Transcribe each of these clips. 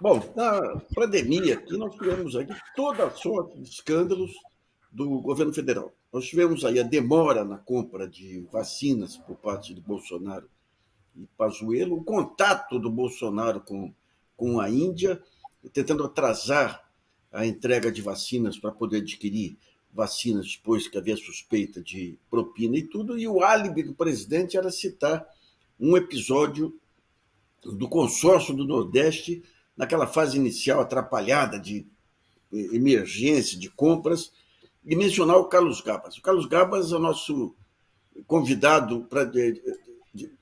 Bom, na pandemia aqui nós tivemos aqui toda sorte de escândalos do governo federal. Nós tivemos aí a demora na compra de vacinas por parte de Bolsonaro e Pazuello, o contato do Bolsonaro com a Índia, tentando atrasar a entrega de vacinas para poder adquirir vacinas depois que havia suspeita de propina e tudo, e o álibi do presidente era citar um episódio do consórcio do Nordeste, naquela fase inicial atrapalhada de emergência, de compras, e mencionar o Carlos Gabas. O Carlos Gabas é o nosso convidado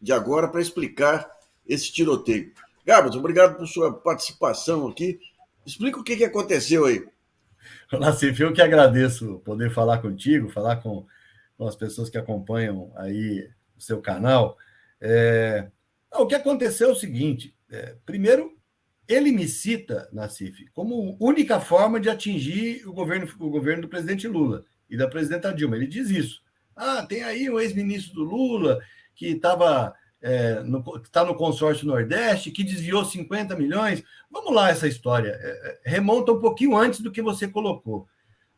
de agora para explicar esse tiroteio. Gabas, obrigado por sua participação aqui. Explica o que aconteceu aí. Nassif, eu que agradeço poder falar contigo, falar com as pessoas que acompanham aí o seu canal. O que aconteceu é o seguinte: primeiro, ele me cita, Nassif, como única forma de atingir o governo do presidente Lula e da presidenta Dilma. Ele diz isso. Tem aí um ex-ministro do Lula que está no consórcio Nordeste, que desviou 50 milhões. Vamos lá, essa história. Remonta um pouquinho antes do que você colocou.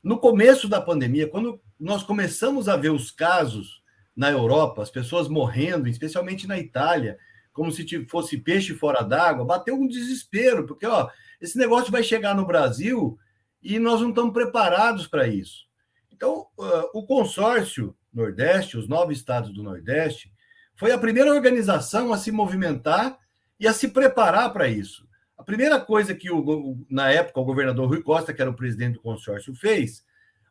No começo da pandemia, quando nós começamos a ver os casos na Europa, as pessoas morrendo, especialmente na Itália, como se fosse peixe fora d'água, bateu um desespero, porque esse negócio vai chegar no Brasil e nós não estamos preparados para isso. Então, o consórcio Nordeste, os 9 estados do Nordeste, foi a primeira organização a se movimentar e a se preparar para isso. A primeira coisa que, na época, o governador Rui Costa, que era o presidente do consórcio, fez,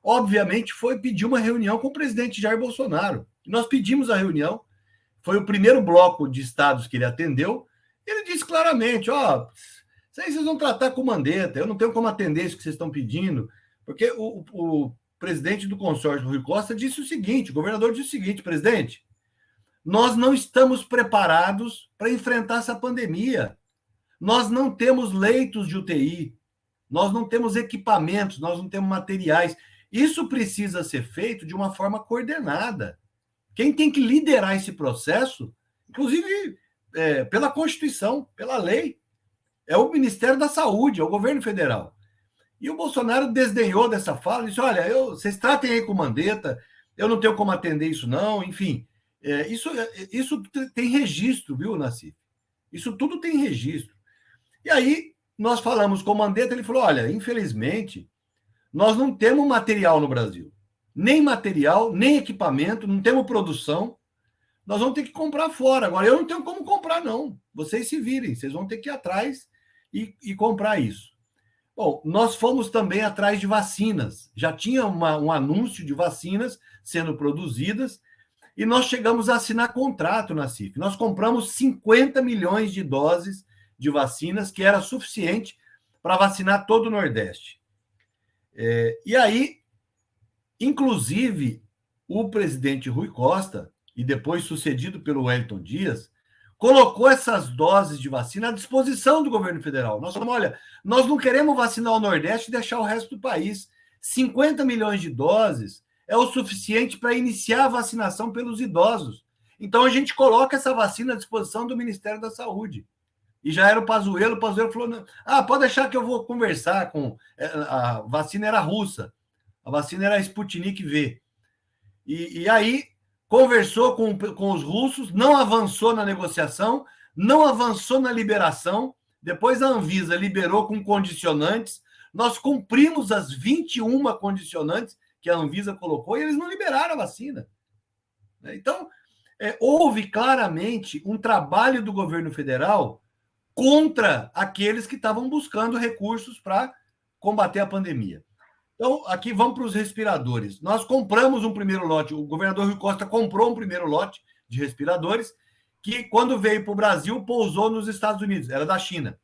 obviamente, foi pedir uma reunião com o presidente Jair Bolsonaro. Nós pedimos a reunião, foi o primeiro bloco de estados que ele atendeu. Ele disse claramente: isso aí vocês vão tratar com Mandetta, eu não tenho como atender isso que vocês estão pedindo, porque o presidente do consórcio, Rui Costa, disse o seguinte, o governador disse o seguinte: presidente, nós não estamos preparados para enfrentar essa pandemia. Nós não temos leitos de UTI, nós não temos equipamentos, nós não temos materiais. Isso precisa ser feito de uma forma coordenada. Quem tem que liderar esse processo, inclusive pela Constituição, pela lei, é o Ministério da Saúde, é o governo federal. E o Bolsonaro desdenhou dessa fala, disse: olha, vocês tratem aí com Mandetta, eu não tenho como atender isso não, enfim. Isso tem registro, viu, Nassif? Isso tudo tem registro. E aí, nós falamos com o Mandetta, ele falou: olha, infelizmente, nós não temos material no Brasil. Nem material, nem equipamento, não temos produção. Nós vamos ter que comprar fora. Agora, eu não tenho como comprar, não. Vocês se virem, vocês vão ter que ir atrás e comprar isso. Bom, nós fomos também atrás de vacinas. Já tinha um anúncio de vacinas sendo produzidas e nós chegamos a assinar contrato na CIF. Nós compramos 50 milhões de doses de vacinas, que era suficiente para vacinar todo o Nordeste. E aí, inclusive, o presidente Rui Costa, e depois sucedido pelo Wellington Dias, colocou essas doses de vacina à disposição do governo federal. Nós falamos: olha, nós não queremos vacinar o Nordeste e deixar o resto do país. 50 milhões de doses é o suficiente para iniciar a vacinação pelos idosos. Então, a gente coloca essa vacina à disposição do Ministério da Saúde. E já era o Pazuello falou: não, pode deixar que eu vou conversar com... A vacina era russa, a vacina era Sputnik V. E aí conversou com os russos, não avançou na negociação, não avançou na liberação. Depois a Anvisa liberou com condicionantes. Nós cumprimos as 21 condicionantes que a Anvisa colocou e eles não liberaram a vacina. Então, houve claramente um trabalho do governo federal contra aqueles que estavam buscando recursos para combater a pandemia. Então, aqui vamos para os respiradores. Nós compramos um primeiro lote, o governador Rui Costa comprou um primeiro lote de respiradores, que, quando veio para o Brasil, pousou nos Estados Unidos, era da China.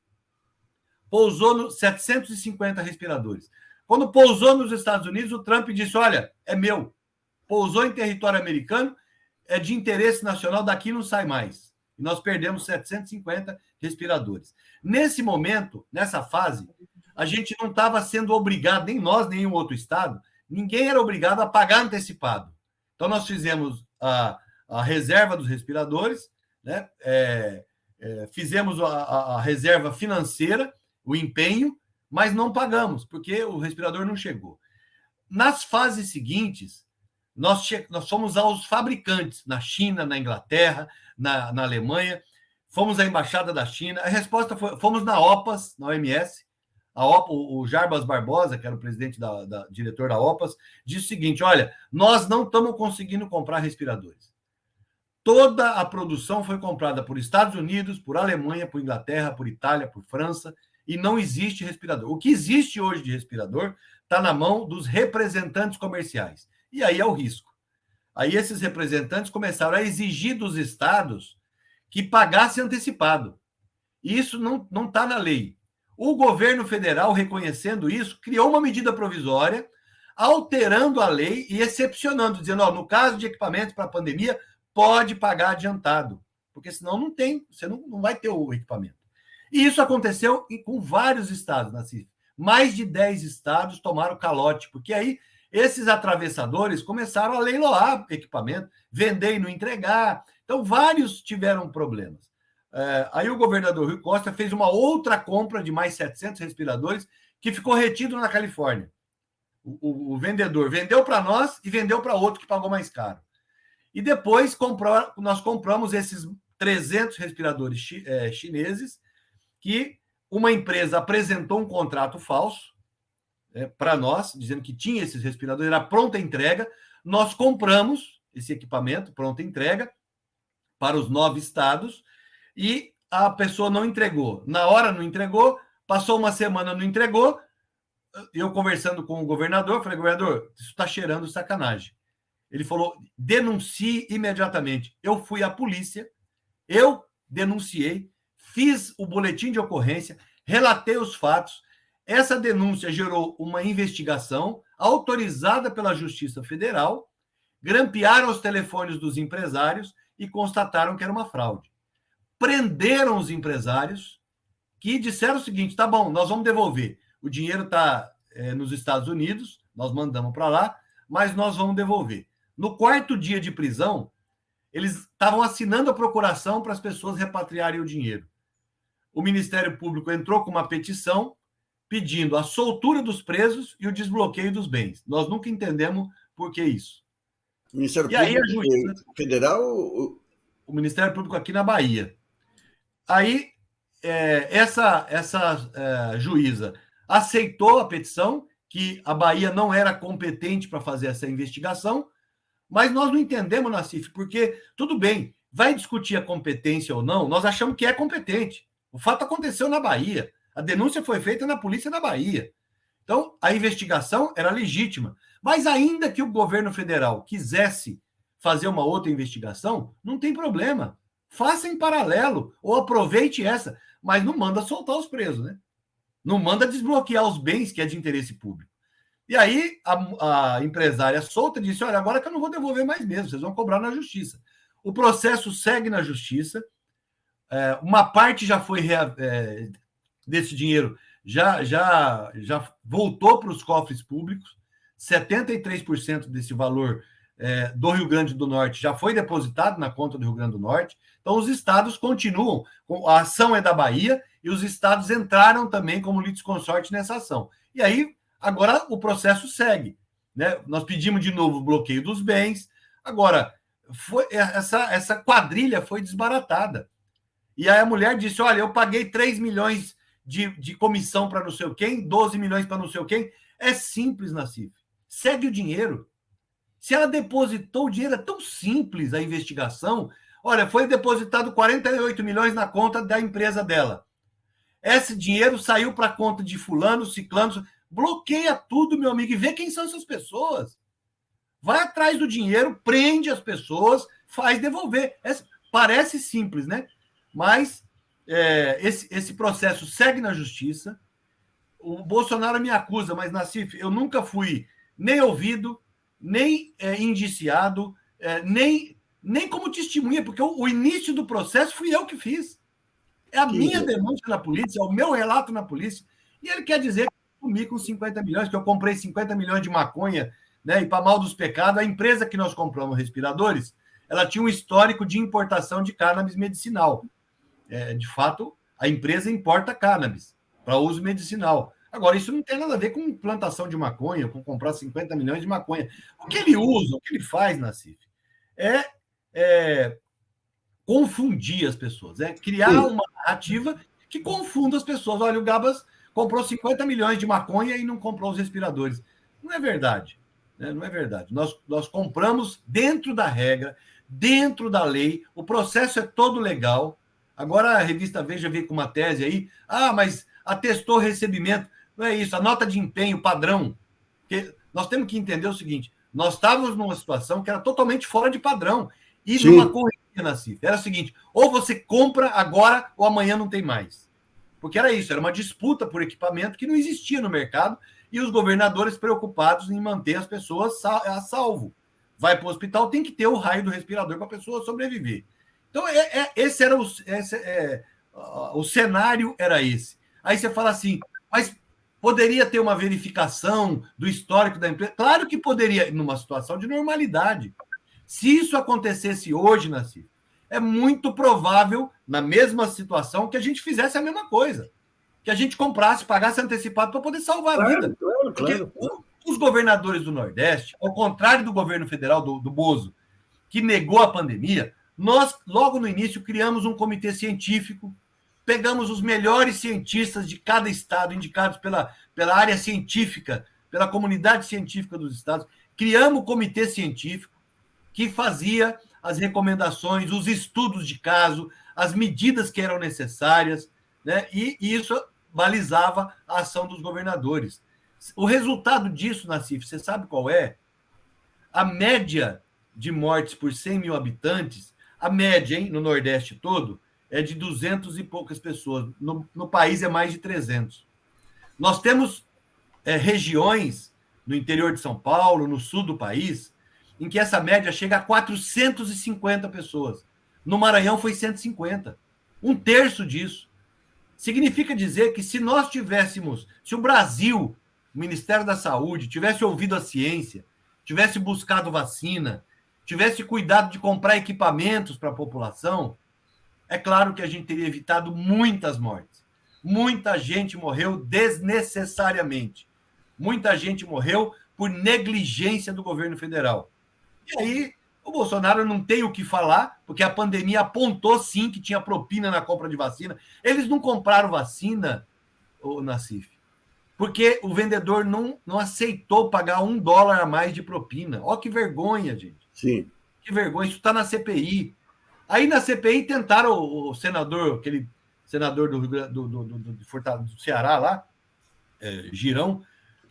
Pousou nos 750 respiradores. Quando pousou nos Estados Unidos, o Trump disse: olha, é meu. Pousou em território americano, é de interesse nacional, daqui não sai mais. E nós perdemos 750 respiradores. Nesse momento, nessa fase, a gente não estava sendo obrigado, nem nós, nem nenhum outro estado, ninguém era obrigado a pagar antecipado. Então, nós fizemos a reserva dos respiradores, né? Fizemos a reserva financeira, o empenho, mas não pagamos, porque o respirador não chegou. Nas fases seguintes, nós fomos aos fabricantes, na China, na Inglaterra, na Alemanha, fomos à Embaixada da China, a resposta foi, fomos na OPAS, na OMS, o Jarbas Barbosa, que era o presidente diretor da OPAS, disse o seguinte, olha, nós não estamos conseguindo comprar respiradores. Toda a produção foi comprada por Estados Unidos, por Alemanha, por Inglaterra, por Itália, por França, e não existe respirador. O que existe hoje de respirador está na mão dos representantes comerciais. E aí é o risco. Aí esses representantes começaram a exigir dos estados que pagasse antecipado. Isso não está na lei. O governo federal, reconhecendo isso, criou uma medida provisória, alterando a lei e excepcionando, dizendo, ó, no caso de equipamentos para a pandemia, pode pagar adiantado, porque senão não tem, você não vai ter o equipamento. E isso aconteceu com vários estados, Nassif. Mais de 10 estados tomaram calote, porque aí esses atravessadores começaram a leiloar equipamento, vender e não entregar. Então, vários tiveram problemas. Aí o governador Rui Costa fez uma outra compra de mais 700 respiradores que ficou retido na Califórnia. O vendedor vendeu para nós e vendeu para outro que pagou mais caro. E depois nós compramos esses 300 respiradores chineses que uma empresa apresentou um contrato falso para nós, dizendo que tinha esses respiradores, era pronta entrega. Nós compramos esse equipamento, pronta entrega, para os 9 estados, e a pessoa não entregou. Na hora não entregou, passou uma semana, não entregou. Eu conversando com o governador, falei, governador, isso está cheirando sacanagem. Ele falou, denuncie imediatamente. Eu fui à polícia, eu denunciei, fiz o boletim de ocorrência, relatei os fatos. Essa denúncia gerou uma investigação autorizada pela Justiça Federal, grampearam os telefones dos empresários e constataram que era uma fraude. Prenderam os empresários que disseram o seguinte, tá bom, nós vamos devolver. O dinheiro está nos Estados Unidos, nós mandamos para lá, mas nós vamos devolver. No 4º dia de prisão, eles estavam assinando a procuração para as pessoas repatriarem o dinheiro. O Ministério Público entrou com uma petição pedindo a soltura dos presos e o desbloqueio dos bens. Nós nunca entendemos por que isso. O Ministério Público a Justiça Federal? O Ministério Público aqui na Bahia. Aí, essa juíza aceitou a petição, que a Bahia não era competente para fazer essa investigação, mas nós não entendemos, Nassif, porque, tudo bem, vai discutir a competência ou não, nós achamos que é competente. O fato aconteceu na Bahia. A denúncia foi feita na polícia da Bahia. Então, a investigação era legítima. Mas ainda que o governo federal quisesse fazer uma outra investigação, não tem problema. Faça em paralelo, ou aproveite essa, mas não manda soltar os presos, né? Não manda desbloquear os bens que é de interesse público. E aí a empresária solta disse, olha, agora que eu não vou devolver mais mesmo, vocês vão cobrar na justiça. O processo segue na justiça, uma parte já foi desse dinheiro já voltou para os cofres públicos, 73% desse valor do Rio Grande do Norte já foi depositado na conta do Rio Grande do Norte. Então, os estados continuam, a ação é da Bahia, e os estados entraram também como litisconsorte nessa ação. E aí, agora, o processo segue. Né? Nós pedimos de novo o bloqueio dos bens. Agora, essa quadrilha foi desbaratada. E aí a mulher disse, olha, eu paguei 3 milhões de comissão para não sei quem, 12 milhões para não sei quem. É simples, Nassif. Segue o dinheiro. Se ela depositou o dinheiro, é tão simples a investigação. Olha, foi depositado 48 milhões na conta da empresa dela. Esse dinheiro saiu para a conta de fulano, ciclano. Bloqueia tudo, meu amigo, e vê quem são essas pessoas. Vai atrás do dinheiro, prende as pessoas, faz devolver. Parece simples, né? Mas esse processo segue na justiça. O Bolsonaro me acusa, mas, Nassif, eu nunca fui nem ouvido, nem indiciado, nem como testemunha, porque o início do processo fui eu que fiz. É a minha denúncia na polícia, é o meu relato na polícia. E ele quer dizer que eu comi com 50 milhões, que eu comprei 50 milhões de maconha, né, e para mal dos pecados, a empresa que nós compramos respiradores, ela tinha um histórico de importação de cannabis medicinal. De fato, a empresa importa cannabis. para uso medicinal. Agora, isso não tem nada a ver com plantação de maconha, com comprar 50 milhões de maconha. O que ele usa, o que ele faz, Nassif, é confundir as pessoas, é criar uma narrativa que confunda as pessoas. Olha, o Gabas comprou 50 milhões de maconha e não comprou os respiradores. Não é verdade. Né? Não é verdade. Nós compramos dentro da regra, dentro da lei, o processo é todo legal. Agora a revista Veja veio com uma tese aí, mas atestou recebimento. Não é isso, a nota de empenho padrão. Porque nós temos que entender o seguinte, nós estávamos numa situação que era totalmente fora de padrão. E Sim. numa correria na CIF. Era o seguinte, ou você compra agora ou amanhã não tem mais. Porque era isso, era uma disputa por equipamento que não existia no mercado e os governadores preocupados em manter as pessoas a salvo. Vai para o hospital, tem que ter o raio do respirador para a pessoa sobreviver. Então, esse era o cenário era esse. Aí você fala assim, mas poderia ter uma verificação do histórico da empresa? Claro que poderia, numa situação de normalidade. Se isso acontecesse hoje, Nassif, é muito provável, na mesma situação, que a gente fizesse a mesma coisa. Que a gente comprasse, pagasse antecipado para poder salvar a vida. Claro. Os governadores do Nordeste, ao contrário do governo federal, do Bozo, que negou a pandemia, nós, logo no início, criamos um comitê científico, pegamos os melhores cientistas de cada estado, indicados pela área científica, pela comunidade científica dos estados, criamos o comitê científico, que fazia as recomendações, os estudos de caso, as medidas que eram necessárias, né? E isso balizava a ação dos governadores. O resultado disso, Nassif, você sabe qual é? A média de mortes por 100 mil habitantes, a média, no Nordeste todo, é de 200 e poucas pessoas. No país é mais de 300. Nós temos regiões no interior de São Paulo, no sul do país, em que essa média chega a 450 pessoas. No Maranhão foi 150. Um terço disso. Significa dizer que se nós tivéssemos, se o Brasil, o Ministério da Saúde, tivesse ouvido a ciência, tivesse buscado vacina, tivesse cuidado de comprar equipamentos para a população, é claro que a gente teria evitado muitas mortes. Muita gente morreu desnecessariamente. Muita gente morreu por negligência do governo federal. E aí, o Bolsonaro não tem o que falar, porque a pandemia apontou, sim, que tinha propina na compra de vacina. Eles não compraram vacina, Nassif, porque o vendedor não aceitou pagar $1 a mais de propina. Ó, que vergonha, gente. Sim. Que vergonha. Isso está na CPI. Aí, na CPI, tentaram o senador, aquele senador do Ceará lá, Girão,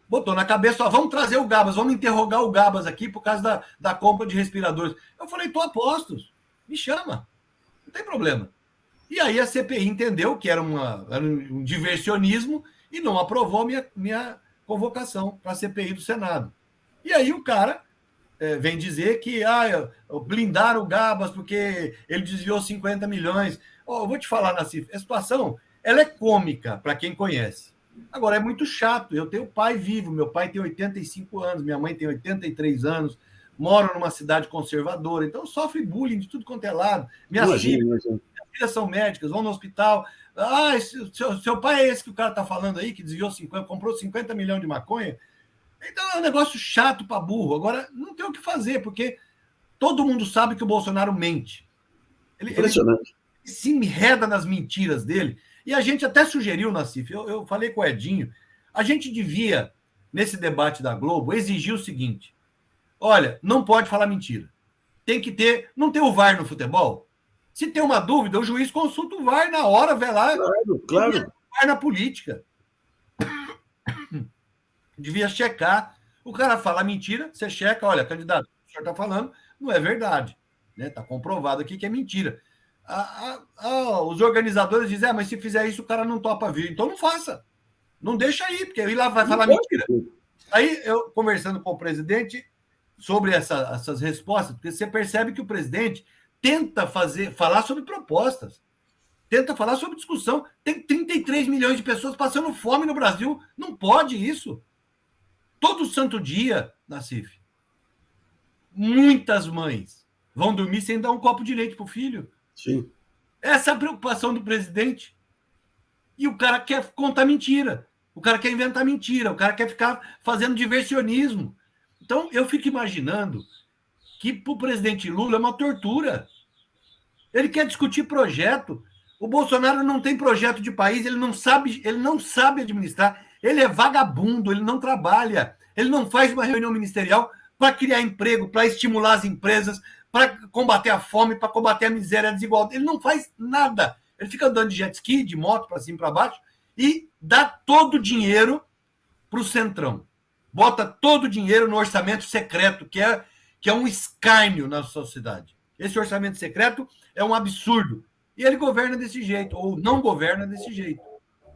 botou na cabeça, vamos trazer o Gabas, vamos interrogar o Gabas aqui por causa da compra de respiradores. Eu falei, tô a postos, me chama, não tem problema. E aí a CPI entendeu que era um diversionismo e não aprovou minha convocação para a CPI do Senado. E aí o cara vem dizer que blindaram o Gabas porque ele desviou 50 milhões. Eu vou te falar, Nassif, a situação ela é cômica para quem conhece. Agora, é muito chato. Eu tenho pai vivo, meu pai tem 85 anos, minha mãe tem 83 anos, moro numa cidade conservadora, então sofre bullying de tudo quanto é lado. Minhas filhas são médicas, vão no hospital. Seu pai é esse que o cara está falando aí, que desviou 50, comprou 50 milhões de maconha? Então é um negócio chato para burro. Agora, não tem o que fazer, porque todo mundo sabe que o Bolsonaro mente. Ele se enreda nas mentiras dele. E a gente até sugeriu, Nassif, eu falei com o Edinho, a gente devia, nesse debate da Globo, exigir o seguinte: olha, não pode falar mentira. Tem que ter, não tem o VAR no futebol? Se tem uma dúvida, o juiz consulta o VAR na hora, vê lá. Claro. O VAR na política. Devia checar. O cara fala mentira, você checa, olha, candidato, o senhor está falando, não é verdade. Está comprovado aqui que é mentira. Os organizadores dizem, mas se fizer isso, o cara não topa vir. Então não faça. Não deixa aí, porque ele lá vai falar mentira. Aí, eu conversando com o presidente sobre essas respostas, porque você percebe que o presidente tenta falar sobre propostas, tenta falar sobre discussão. Tem 33 milhões de pessoas passando fome no Brasil. Não pode isso. Todo santo dia, Nassif, muitas mães vão dormir sem dar um copo de leite para o filho. Sim. Essa é a preocupação do presidente. E o cara quer contar mentira, o cara quer inventar mentira, o cara quer ficar fazendo diversionismo. Então, eu fico imaginando que para o presidente Lula é uma tortura. Ele quer discutir projeto. O Bolsonaro não tem projeto de país, ele não sabe administrar, ele é vagabundo, ele não trabalha, ele não faz uma reunião ministerial para criar emprego, para estimular as empresas, para combater a fome, para combater a miséria, a desigualdade. Ele não faz nada. Ele fica andando de jet ski, de moto, para cima e para baixo, e dá todo o dinheiro para o Centrão. Bota todo o dinheiro no orçamento secreto, que é um escárnio na sociedade. Esse orçamento secreto é um absurdo. E ele governa desse jeito, ou não governa desse jeito.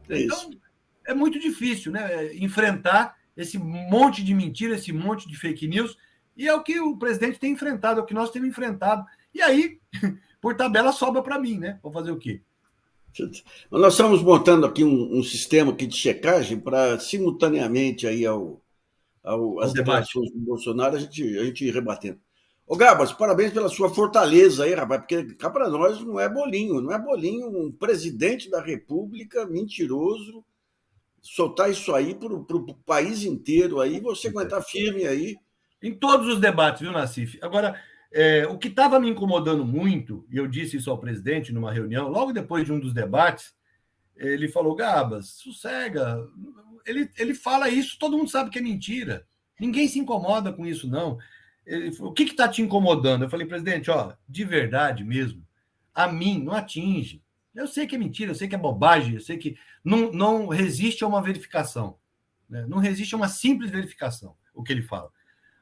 Então, é muito difícil, né, enfrentar esse monte de mentira, esse monte de fake news, e é o que o presidente tem enfrentado, é o que nós temos enfrentado. E aí, por tabela, sobra para mim, né? Vou fazer o quê? Nós estamos montando aqui um sistema aqui de checagem para, simultaneamente aí às declarações do Bolsonaro, a gente ir rebatendo. Ô, Gabas, parabéns pela sua fortaleza aí, rapaz, porque cá para nós não é bolinho, um presidente da República mentiroso soltar isso aí para o país inteiro aí, você aguentar firme aí. Em todos os debates, viu, Nassif? Agora, o que estava me incomodando muito, e eu disse isso ao presidente numa reunião, logo depois de um dos debates, ele falou, Gabas, sossega. Ele fala isso, todo mundo sabe que é mentira. Ninguém se incomoda com isso, não. Ele falou, o que está te incomodando? Eu falei, presidente, ó, de verdade mesmo, a mim não atinge. Eu sei que é mentira, eu sei que é bobagem, eu sei que não resiste a uma verificação. Né? Não resiste a uma simples verificação, o que ele fala.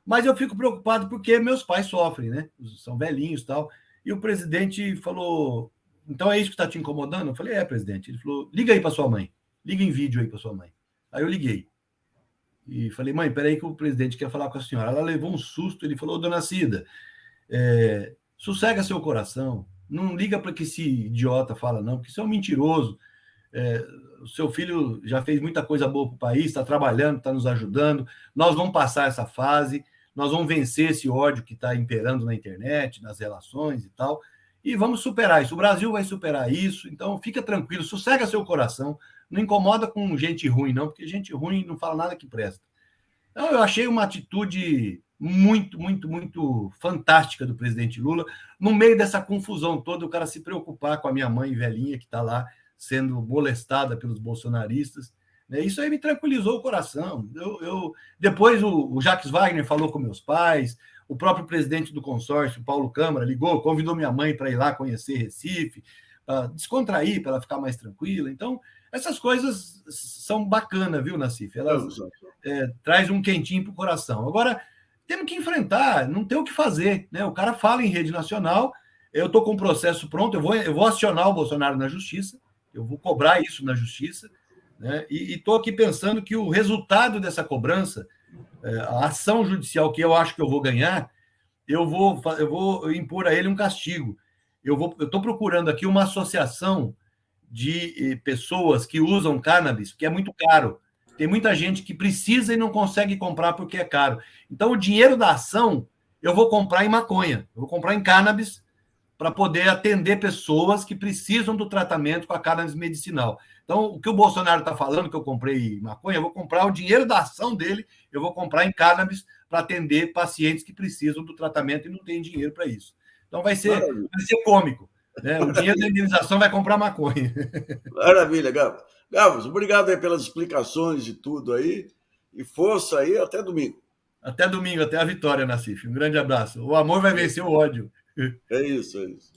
Mas eu fico preocupado porque meus pais sofrem, né? São velhinhos e tal. E o presidente falou, então é isso que está te incomodando? Eu falei, presidente. Ele falou, liga aí para sua mãe. Liga em vídeo aí para sua mãe. Aí eu liguei. E falei, mãe, peraí que o presidente quer falar com a senhora. Ela levou um susto, ele falou, dona Cida, sossega seu coração, não liga para que esse idiota fala, não, porque isso é um mentiroso. O seu filho já fez muita coisa boa para o país, está trabalhando, está nos ajudando, nós vamos passar essa fase, nós vamos vencer esse ódio que está imperando na internet, nas relações e tal, e vamos superar isso. O Brasil vai superar isso, então fica tranquilo, sossega seu coração, não incomoda com gente ruim, não, porque gente ruim não fala nada que presta. Então, eu achei uma atitude muito, muito, muito fantástica do presidente Lula, no meio dessa confusão toda, o cara se preocupar com a minha mãe velhinha que está lá sendo molestada pelos bolsonaristas. Né? Isso aí me tranquilizou o coração. Depois o Jacques Wagner falou com meus pais, o próprio presidente do consórcio, Paulo Câmara, ligou, convidou minha mãe para ir lá conhecer Recife, para descontrair, para ela ficar mais tranquila. Então, essas coisas são bacanas, viu, Nassif? Elas trazem um quentinho para o coração. Agora, temos que enfrentar, não tem o que fazer. Né? O cara fala em rede nacional, eu estou com o processo pronto, eu vou acionar o Bolsonaro na justiça, eu vou cobrar isso na justiça, né? E estou aqui pensando que o resultado dessa cobrança, a ação judicial que eu acho que eu vou ganhar, eu vou impor a ele um castigo. Eu estou procurando aqui uma associação de pessoas que usam cannabis, que é muito caro. Tem muita gente que precisa e não consegue comprar porque é caro. Então, o dinheiro da ação eu vou comprar em maconha, eu vou comprar em cannabis para poder atender pessoas que precisam do tratamento com a cannabis medicinal. Então, o que o Bolsonaro está falando, que eu comprei maconha, eu vou comprar o dinheiro da ação dele, eu vou comprar em cannabis para atender pacientes que precisam do tratamento e não tem dinheiro para isso. Então, vai ser cômico. Né? O dinheiro da indenização vai comprar maconha. Maravilha, Gabas. Gabas, obrigado aí pelas explicações e tudo aí. E força aí, até domingo. Até domingo, até a vitória, Nassif. Um grande abraço. O amor vai vencer o ódio. É isso, é isso.